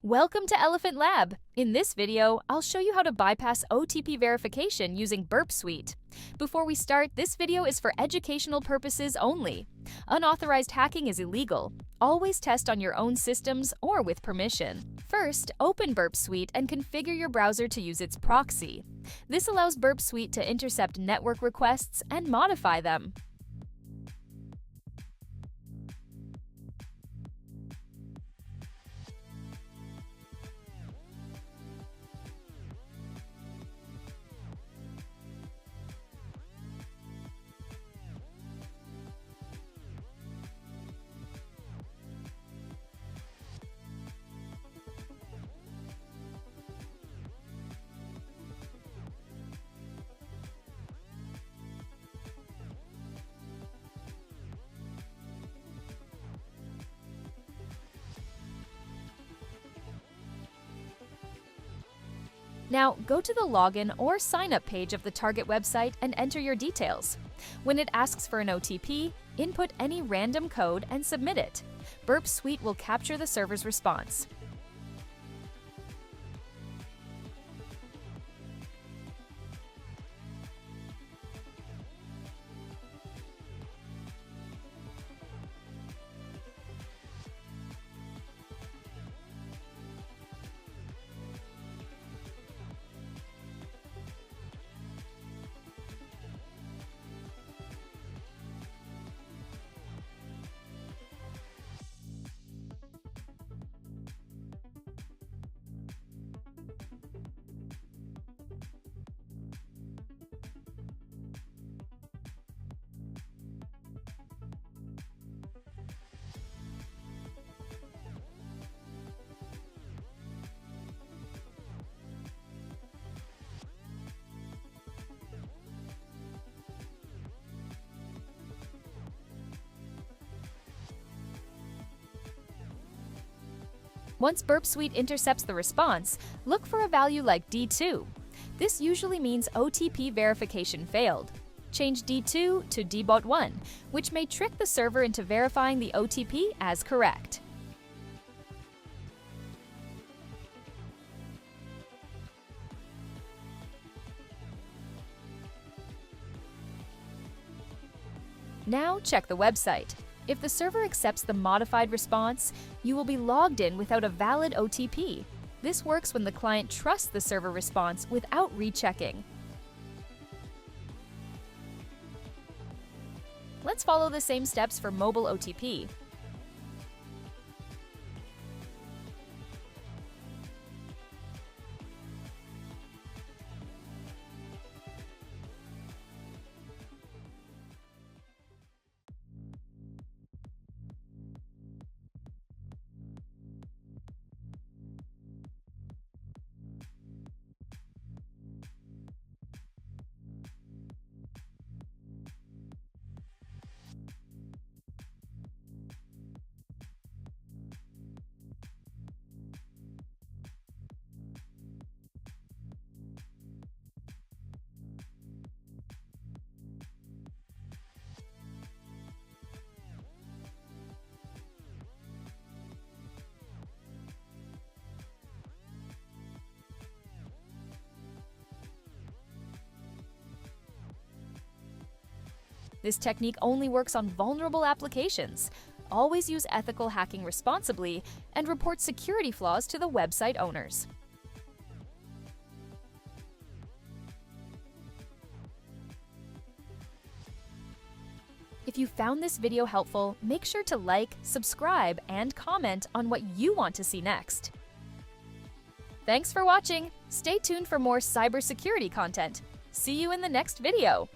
Welcome to Elephant Lab. In this video, I'll show you how to bypass OTP verification using Burp Suite. Before we start, this video is for educational purposes only. Unauthorized hacking is illegal. Always test on your own systems or with permission. First, open Burp Suite and configure your browser to use its proxy. This allows Burp Suite to intercept network requests and modify them. Now, go to the login or sign-up page of the target website and enter your details. When it asks for an OTP, input any random code and submit it. Burp Suite will capture the server's response. Once Burp Suite intercepts the response, look for a value like D2. This usually means OTP verification failed. Change D2 to dbot1, which may trick the server into verifying the OTP as correct. Now check the website. If the server accepts the modified response, you will be logged in without a valid OTP. This works when the client trusts the server response without rechecking. Let's follow the same steps for Mobile OTP. This technique only works on vulnerable applications. Always use ethical hacking responsibly and report security flaws to the website owners. If you found this video helpful, make sure to like, subscribe, and comment on what you want to see next. Thanks for watching! Stay tuned for more cybersecurity content. See you in the next video!